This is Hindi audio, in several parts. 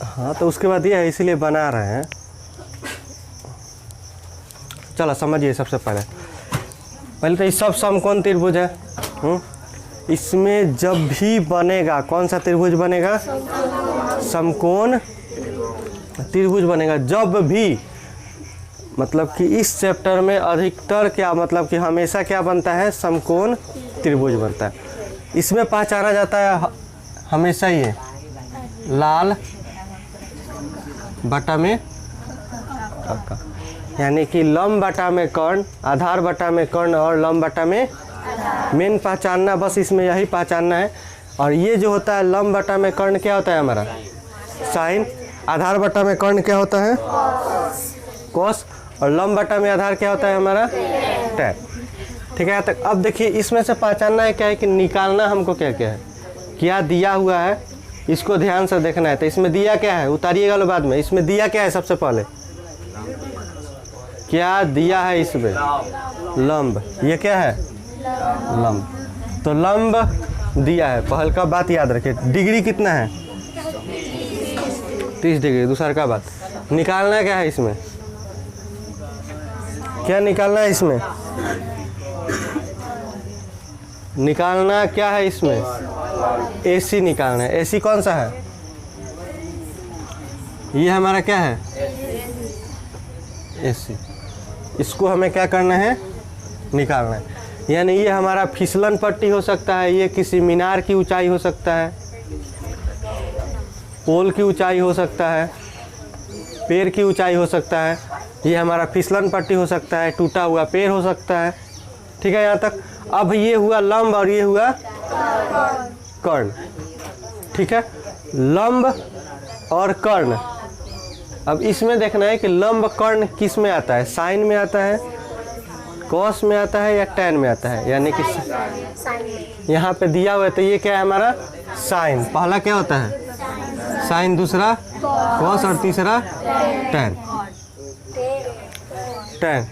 हाँ तो उसके बाद ये है, इसीलिए बना रहे हैं। चलो समझिए, सबसे पहले तो ये सब समकोण त्रिभुज है। इसमें जब भी बनेगा कौन सा त्रिभुज बनेगा? समकोण त्रिभुज बनेगा। जब भी मतलब कि इस चैप्टर में अधिकतर क्या मतलब कि हमेशा क्या बनता है? समकोण त्रिभुज बनता है। इसमें पहचाना जाता है हमेशा ये लाल बटा में काका, यानी कि लंब बटा में कर्ण, आधार बटा में कर्ण और लंब बटा में मेन पहचानना, बस इसमें यही पहचानना है। और ये जो होता है लंब बटा में कर्ण क्या होता है हमारा? साइन। आधार बटा में कर्ण क्या होता है? कॉस। और लंब बटा में आधार क्या होता है हमारा? टैन। ठीक है, यहाँ तक। अब देखिए इसमें से पहचानना है क्या है कि निकालना हमको क्या क्या है, क्या दिया हुआ है, इसको ध्यान से देखना है। तो इसमें दिया क्या है उतारिएगा लो बाद में। इसमें दिया क्या है? सबसे पहले क्या दिया है इसमें? लंब। ये क्या है? लंब। तो लंब दिया है। पहल का बात याद रखिए, डिग्री कितना है? 30 डिग्री। दूसरा का बात निकालना क्या है इसमें? क्या निकालना है इसमें? निकालना क्या है इसमें? AC निकालना है। AC कौन सा है? ये हमारा क्या है? AC। इसको हमें क्या करना है? निकालना है। यानी ये हमारा फिसलन पट्टी हो सकता है, ये किसी मीनार की ऊंचाई हो सकता है, पोल की ऊंचाई हो सकता है, पेड़ की ऊंचाई हो सकता है, ये हमारा फिसलन पट्टी हो सकता है, टूटा हुआ पेड़ हो सकता है। ठीक है यहाँ तक। अब ये हुआ लंब और ये हुआ कर्ण। ठीक है, लंब और कर्ण। अब इसमें देखना है कि लंब कर्ण किस में आता है? साइन में आता है, कॉस में आता है या टैन में आता है? यानी कि यहाँ पे दिया हुआ है तो ये क्या है हमारा? साइन। पहला क्या होता है? साइन, दूसरा कॉस और तीसरा टैन। टैन।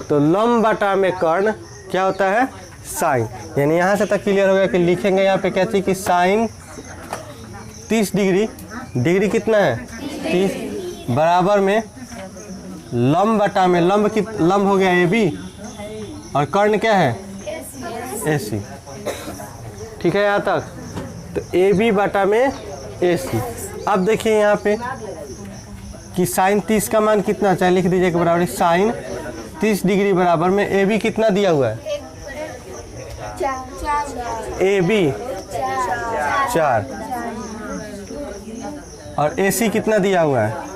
तो लंब बटा में कर्ण क्या होता है? साइन। यानी यहाँ से तक क्लियर हो गया कि लिखेंगे यहाँ पे क्या चीज़ कि साइन 30 डिग्री। डिग्री कितना है? 30 बराबर में लंब बटा में लंब हो गया AB और कर्ण क्या है? AC। ठीक है यहाँ तक। तो AB बटा में AC। अब देखिए यहाँ पे कि साइन 30 का मान कितना, चाहे लिख दीजिए कि बराबर साइन 30 डिग्री बराबर में AB कितना दिया हुआ है? AB 4 और AC कितना दिया हुआ है?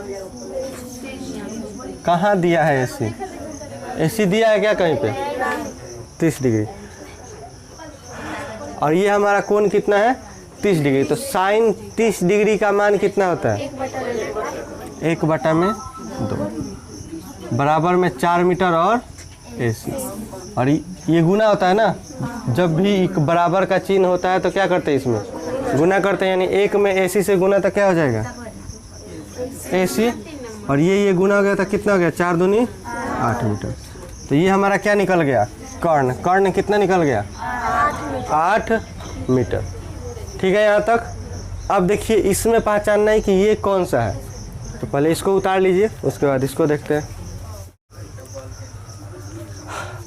कहाँ दिया है AC? AC दिया है क्या कहीं पे? 30 डिग्री। और ये हमारा कोण कितना है? 30 डिग्री। तो साइन 30 डिग्री का मान कितना होता है? 1 बटा में 2 बराबर में 4 मीटर और AC। और ये गुना होता है ना, जब भी बराबर का चिन्ह होता है तो क्या करते हैं? इसमें गुना करते हैं। यानी 1 में AC से गुना तो क्या हो जाएगा? AC। और ये गुना हो गया तो कितना हो गया? 4 दूनी 8 मीटर। तो ये हमारा क्या निकल गया? कर्ण। कर्ण कितना निकल गया? 8 मीटर। ठीक है यहाँ तक। अब देखिए इसमें पहचानना है कि ये कौन सा है। तो पहले इसको उतार लीजिए, उसके बाद इसको देखते हैं।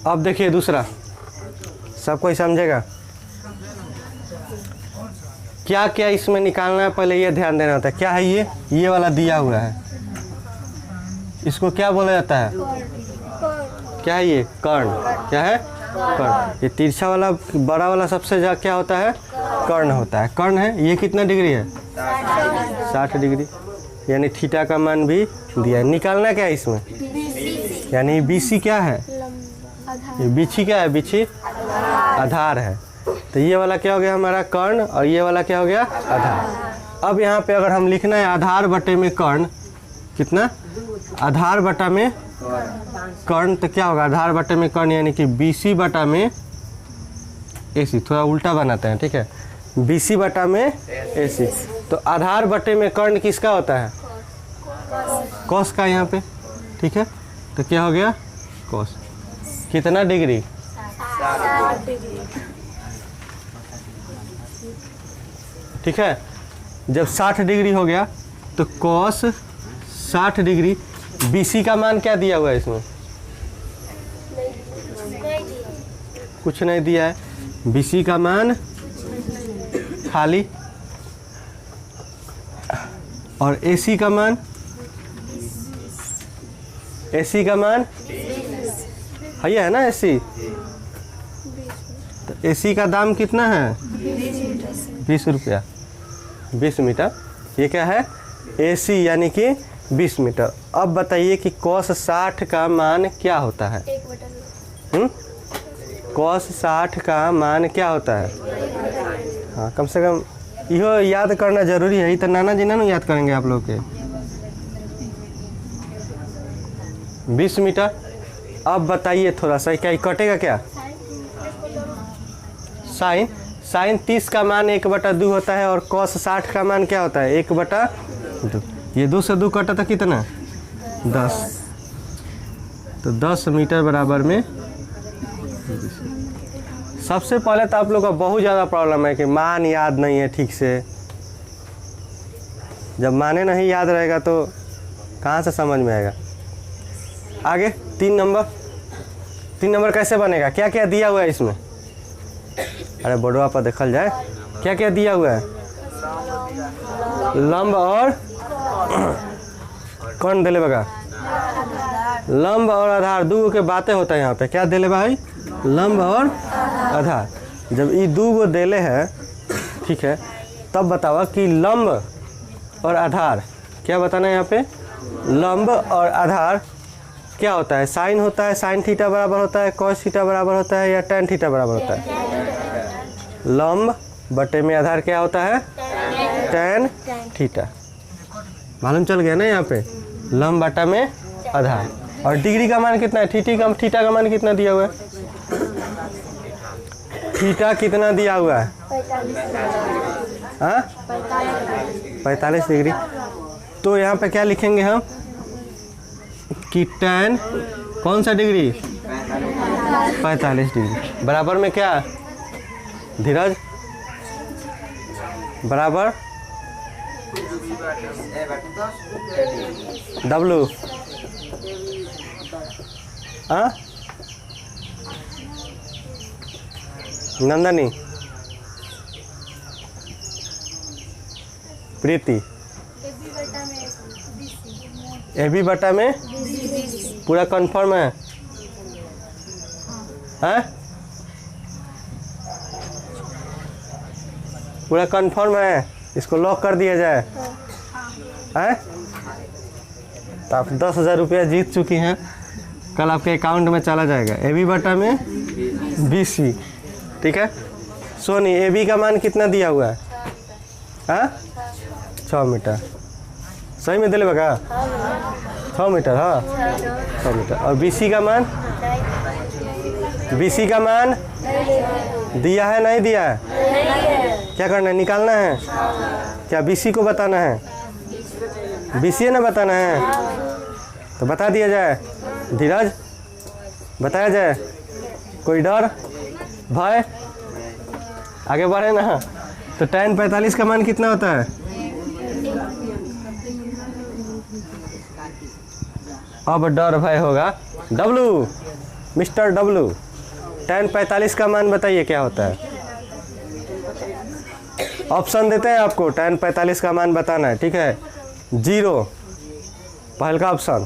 अब देखिए दूसरा, सब कोई समझेगा क्या क्या इसमें निकालना है, पहले ये ध्यान देना होता है। क्या है ये वाला दिया हुआ है, इसको क्या बोला जाता है? क्या है ये? कर्ण। क्या है? कर्ण। ये तिरछा वाला बड़ा वाला सबसे ज़्यादा क्या होता है? कर्ण होता है। कर्ण है। ये कितना डिग्री है? 60 डिग्री। यानी थीटा का मान भी दिया है। निकालना क्या है इसमें? यानी BC क्या है? ये BC क्या है? BC आधार है। तो ये वाला क्या हो गया हमारा? कर्ण। और ये वाला क्या हो गया? आधार। अब यहाँ पे अगर हम लिखना है आधार बटे में कर्ण, कितना? आधार बटा में कर्ण, तो क्या होगा? आधार बटे में कर्ण यानी कि BC बटा में AC। थोड़ा उल्टा बनाते हैं, ठीक है? BC बटा में AC। तो आधार बटे में कर्ण किसका होता है? कॉस का यहाँ पे। ठीक है, तो क्या हो गया? कॉस। कितना डिग्री? 60 डिग्री। ठीक है, जब 60 डिग्री हो गया तो कॉस 60 डिग्री, BC का मान क्या दिया हुआ है इसमें? कुछ नहीं दिया है। BC का मान खाली, और AC का मान, AC का मान है ना AC, तो AC का दाम कितना है? 20 रुपया, 20 मीटर। ये क्या है? AC यानी कि 20 मीटर। अब बताइए कि cos 60 का मान क्या होता है? cos 60 का मान क्या होता है? हाँ, कम से कम यो याद करना जरूरी है। तो नाना जी ना याद करेंगे आप लोग के। 20 मीटर। अब बताइए थोड़ा सा, क्या कटेगा क्या? साइन 30 का मान 1/2 होता है, और cos 60 का मान क्या होता है? 1/2। ये 2 से 2 कटा था कितना? 10। तो 10 मीटर बराबर में। सबसे पहले तो आप लोग का बहुत ज़्यादा प्रॉब्लम है कि मान याद नहीं है ठीक से। जब माने नहीं याद रहेगा तो कहाँ से समझ में आएगा? आगे 3 नंबर कैसे बनेगा? क्या क्या दिया हुआ है इसमें? अरे बोर्डवा पर देखल जाए, क्या क्या दिया हुआ है? लंब और कौन दिले बगा? लंब और आधार, दो के बातें होता है यहाँ पे। क्या दिले भाई? लंब और आधार। जब ये दो गो दिले है, ठीक है, तब बतावा कि लंब और आधार क्या बताना है यहाँ पे? लंब और आधार क्या होता है? साइन होता है, साइन थीटा बराबर होता है, कॉस थीटा बराबर होता है, या टेन थीटा बराबर होता है? लंब बटे में आधार क्या होता है? Tan theta. मालूम चल गया ना यहाँ पे? लंब बटा में आधार। और डिग्री का मान कितना है? थीटा का मान कितना दिया हुआ है? थीटा कितना दिया हुआ है? 45 डिग्री। तो यहाँ पे क्या लिखेंगे हम कि टेन कौन सा डिग्री? 45 डिग्री बराबर में क्या? धीरज बराबर W। हाँ नंदनी, प्रीति, AB बटा में पूरा कंफर्म है? हैं? पूरा कंफर्म है? इसको लॉक कर दिया जाए? हैं? तो आप 10,000 रुपया जीत चुकी हैं। कल आपके अकाउंट में चला जाएगा। AB बटा में BC, ठीक है। सोनी, AB का मान कितना दिया हुआ है? हाँ 6 मीटर। सही में दिले बगा? 6 मीटर। हाँ 6 मीटर। और BC का मान? BC का मान दिया है नहीं दिया है? क्या करना है? निकालना है। क्या BC को बताना है? BC ना बताना है? तो बता दिया जाए। धीरज बताया जाए। कोई डर भय? आगे बढ़े ना। तो tan 45 का मान कितना होता है? अब डर भय होगा। W, मिस्टर W, tan 45 का मान बताइए क्या होता है? ऑप्शन देते हैं आपको, tan 45 का मान बताना है, ठीक है। 0 पहल का ऑप्शन,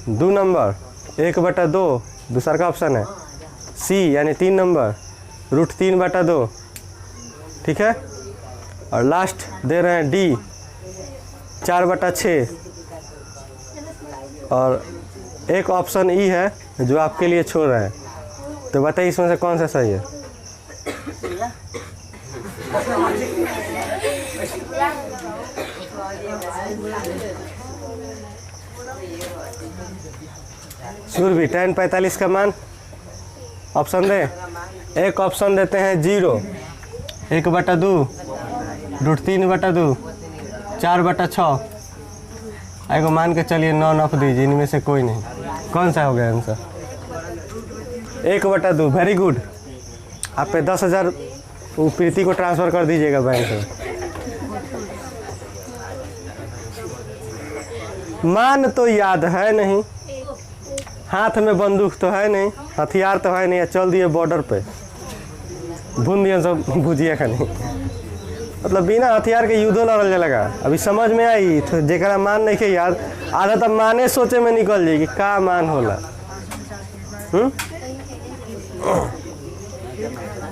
2 नंबर 1/2 दूसरा का ऑप्शन है, C यानी 3 नंबर √3/2, ठीक है। और लास्ट दे रहे हैं D 4/6, और एक ऑप्शन E है जो आपके लिए छोड़ रहे हैं। तो बताइए इसमें से कौन सा सही है? सुरभि, tan 45 का मान ऑप्शन दे। एक ऑप्शन देते हैं 0, 1/2 √3/2 4/6। एगो मान के चलिए नॉन ऑफ दीजिए, इनमें से कोई नहीं। कौन सा हो गया आंसर? 1/2। Very good. आप पे 10,000 प्रीति को ट्रांसफ़र कर दीजिएगा बैंक में। मान तो याद है नहीं, हाथ में बंदूक तो है नहीं, हथियार तो है नहीं, चल दिए बॉर्डर पे, भून दिए सब भुजिया खानी। मतलब बिना हथियार के युद्धो लड़ल लगा। अभी समझ में आई तो जेकरा मान नहीं के याद, आधा तो माने सोचे में निकल जाएगी का मान होला।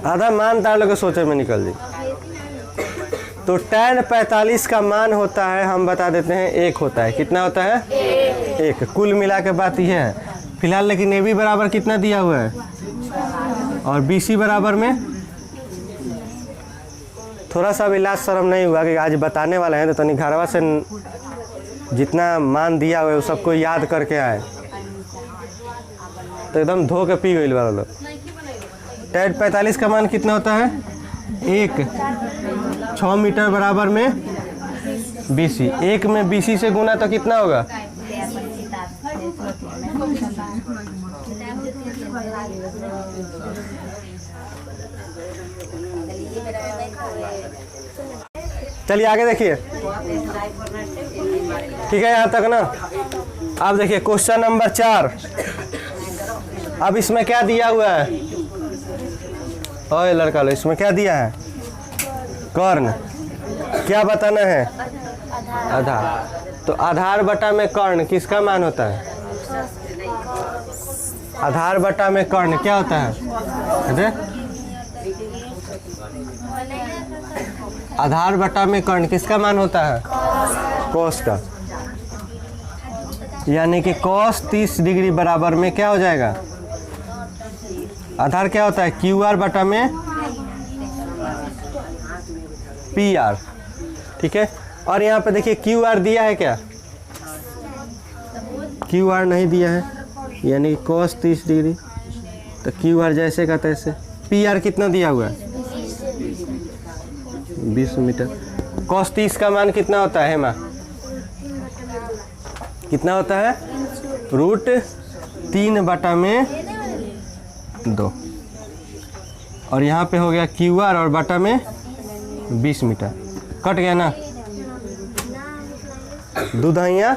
आधा मान तार लोग सोचे में निकल जाए। तो tan 45 का मान होता है, हम बता देते हैं 1 होता है। कितना होता है? 1। कुल मिला के बात यह है फिलहाल। लेकिन ए बी बराबर कितना दिया हुआ है और बी सी बराबर में थोड़ा सा भी लाज शर्म नहीं हुआ कि आज बताने वाले हैं तो तनी घरवा से जितना मान दिया हुआ है वो सबको याद करके आए। तो एकदम धो के पी गई वाला लोग। tan 45 का मान कितना होता है? 1। 6 मीटर बराबर में BC। 1 में BC से गुना तो कितना होगा? चलिए आगे देखिए। ठीक है यहाँ तक ना। अब देखिए क्वेश्चन नंबर 4। अब इसमें क्या दिया हुआ है? ओए लड़का लो, इसमें क्या दिया है? कर्ण। क्या बताना है? आधार। तो आधार बटा में कर्ण किसका मान होता है? आधार बटा में कर्ण क्या होता है? आधार बटा में कर्ण किसका मान होता है? कोस का। यानी कि कोस 30 डिग्री बराबर में क्या हो जाएगा? आधार क्या होता है? QR बटा में PR। ठीक है। और यहाँ पे देखिए QR दिया है क्या? QR नहीं दिया है, यानी कोस 30 डिग्री। तो QR जैसे का तैसे। PR कितना दिया हुआ है? 20 मीटर। कोस 30 का मान कितना होता है हेमा? कितना होता है? √3 बटा में 2। और यहाँ पे हो गया QR और बटा में 20 मीटर। कट गया ना? दुधाइया।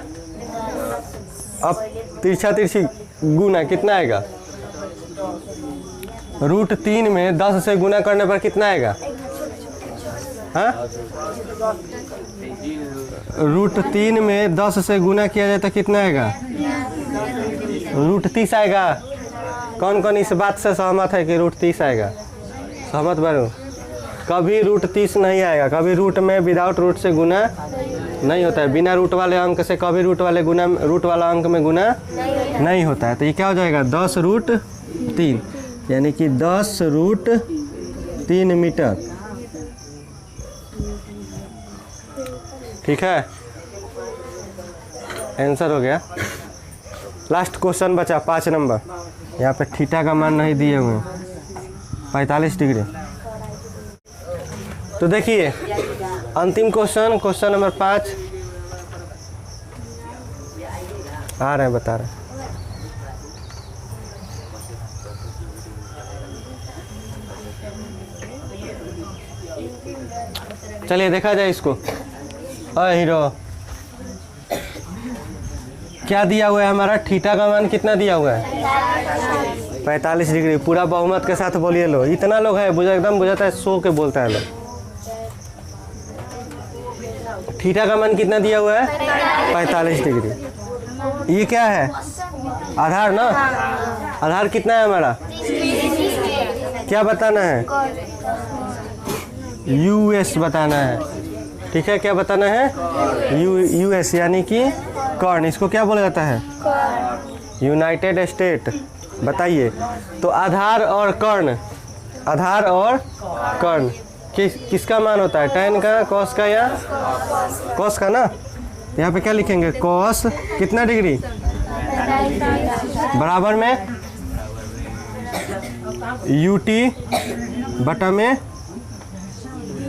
अब तिरछा तिरछी गुना कितना आएगा? √3 में 10 से गुना करने पर कितना आएगा? हाँ? √3 में 10 से गुना किया जाए तो कितना आएगा? √30 आएगा। कौन कौन इस बात से सहमत है कि √30 आएगा? सहमत बारू? कभी √30 नहीं आएगा। कभी रूट में विदाउट रूट से गुना नहीं होता है। बिना रूट वाले अंक से कभी रूट वाला अंक में गुना नहीं होता है। तो ये क्या हो जाएगा? 10√3 यानी कि 10√3 मीटर। ठीक है, आंसर हो गया। लास्ट क्वेश्चन बचा 5 नंबर। यहाँ पे थीटा का मान नहीं दिए हुए, 45 डिग्री। तो देखिए अंतिम क्वेश्चन, क्वेश्चन नंबर 5 आ रहे हैं, बता रहे हैं। चलिए देखा जाए इसको। हीरो क्या दिया हुआ है हमारा? थीटा का मान कितना दिया हुआ है? 45 डिग्री। पूरा बहुमत के साथ बोलिए लो। इतना लोग है एकदम बुझाता है, सो के बोलता है लोग। थीटा का मान कितना दिया हुआ है? 45 डिग्री। ये क्या है? आधार ना। आधार कितना है हमारा? क्या बताना है? US बताना है। ठीक है, क्या बताना है? US यानी कि कर्ण। इसको क्या बोला जाता है? United state. बताइए। तो आधार और कर्ण, आधार और कर्ण किसका मान होता है? tan का, cos का या cos का ना। यहाँ पे क्या लिखेंगे? cos कितना डिग्री बराबर में UT बटा में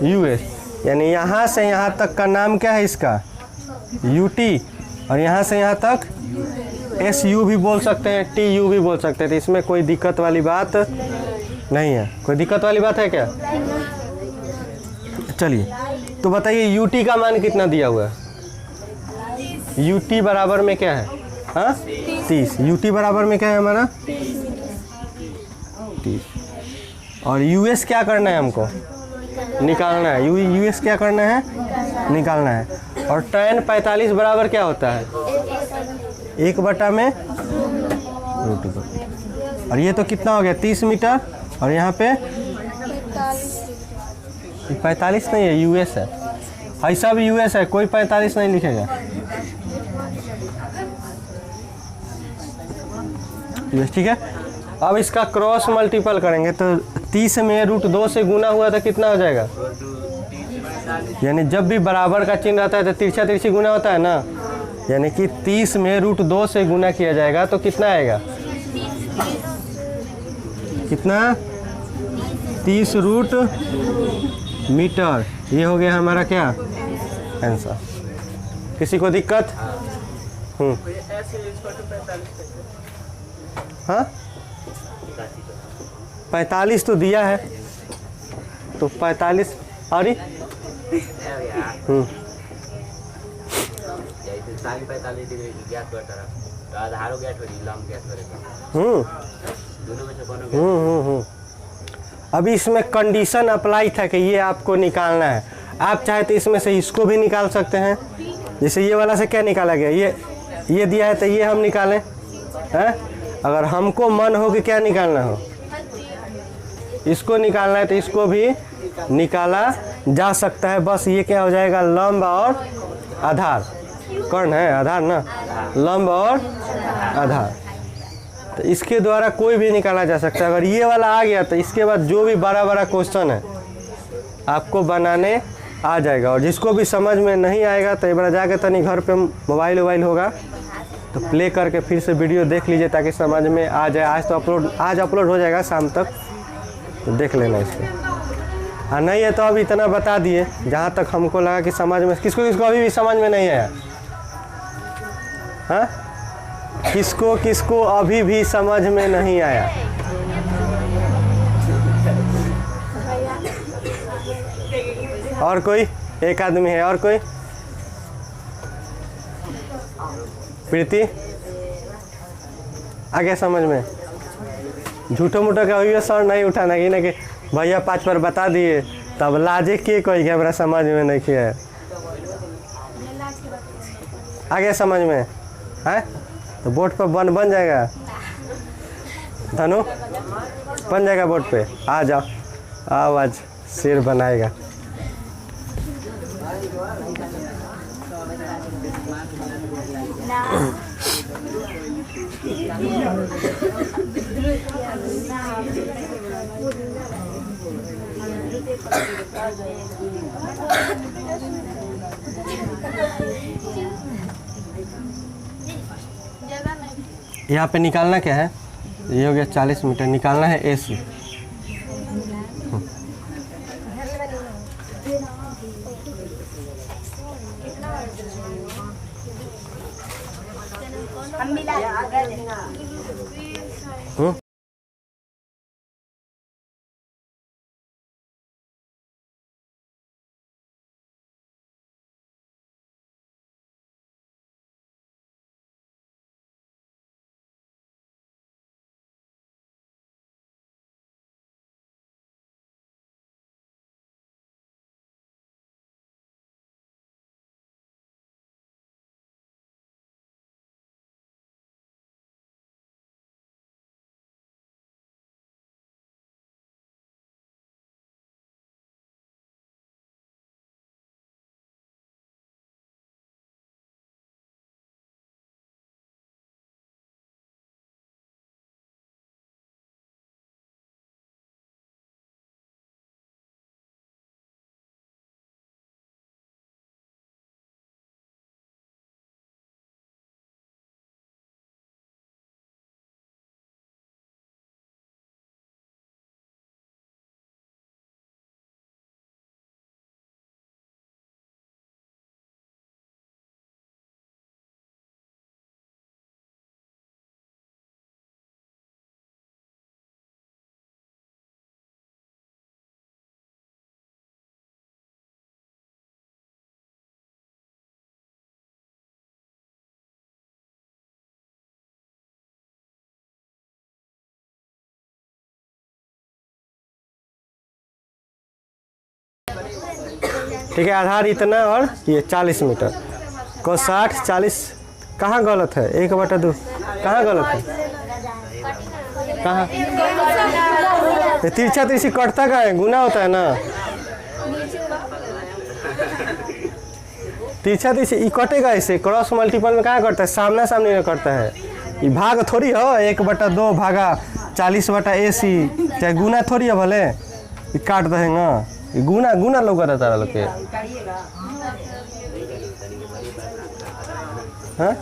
US। यानी यहाँ से यहाँ तक का नाम क्या है इसका? UT। और यहाँ से यहाँ तक SU भी बोल सकते हैं, TU भी बोल सकते हैं। तो इसमें कोई दिक्कत वाली बात नहीं है। कोई दिक्कत वाली बात है क्या? चलिए तो बताइए UT का मान कितना दिया हुआ है? यूटी बराबर में क्या है? हाँ 30। यूटी बराबर में क्या है हमारा? 30। और यूएस क्या करना है हमको? निकालना है। यूएस क्या करना है? निकालना है। और tan 45 बराबर क्या होता है? 1/में √2। और ये तो कितना हो गया? 30 मीटर। और यहाँ पे 45 नहीं है, यूएस है। ऐसा भी यूएस है, कोई 45 नहीं लिखेगा। यूएस, ठीक है। अब इसका क्रॉस मल्टीपल करेंगे तो 30 में √2 से गुना हुआ तो कितना हो जाएगा? यानी जब भी बराबर का चिन्ह रहता है तो तिरछा तिरछी गुना होता है ना, यानी कि 30 में √2 से गुना किया जाएगा तो कितना आएगा? कितना? 30 रूट मीटर। ये हो गया हमारा क्या आंसर। किसी को दिक्कत? हाँ 45 तो दिया है, तो 45 और अभी इसमें कंडीशन अप्लाई था कि ये आपको निकालना है। आप चाहे तो इसमें से इसको भी निकाल सकते हैं। जैसे ये वाला से क्या निकाला गया? ये दिया है तो ये हम निकालें हैं। अगर हमको मन हो कि क्या निकालना हो, इसको निकालना है तो इसको भी निकाला जा सकता है। बस ये क्या हो जाएगा? लंब और आधार। कर्ण है आधार ना, लंब और आधार। तो इसके द्वारा कोई भी निकाला जा सकता है। अगर ये वाला आ गया तो इसके बाद जो भी बड़ा बड़ा क्वेश्चन है आपको बनाने आ जाएगा। और जिसको भी समझ में नहीं आएगा तो एक बार जाके तनी घर पे मोबाइल होगा तो प्ले करके फिर से वीडियो देख लीजिए ताकि समझ में आ जाए। आज अपलोड हो जाएगा शाम तक, तो देख लेना इसको। हाँ नहीं है तो अब इतना बता दिए जहाँ तक हमको लगा कि समझ में। किसको अभी भी समझ में नहीं आया? हाँ किसको अभी भी समझ में नहीं आया? और कोई? एक आदमी है, और कोई? प्रीति आ गया समझ में? झूठो मूठो का हुई सर नहीं उठाना कि ना कि भैया 5 बार बता दिए तब लाजे के कोई हमरा समझ में नहीं किया है। आ गया समझ में है? तो बोर्ड पर बन जाएगा। धनु बन जाएगा बोर्ड पे। आ जाओ, आओ आज शेर बनाएगा। यहाँ पे निकालना क्या है? ये हो गया 40 मीटर। निकालना है AC। हम मिला ठीक है, आधार इतना और ये 40 मीटर को 60 40 कहाँ गलत है? 1/2 कहाँ गलत है? कहाँ तिरछा तिरछी कटता का है, गुना होता है ना। तिरछा तिरछी ये कटेगा ऐसे, क्रॉस मल्टीपल में कहाँ कटता है? सामना सामने में कटता है। ये भाग थोड़ी हो 1/2 भागा 40/80, चाहे गुना थोड़ी है, भले ये काट देंगे। ये गुना गुना लोग रहता है लोग के। हाँ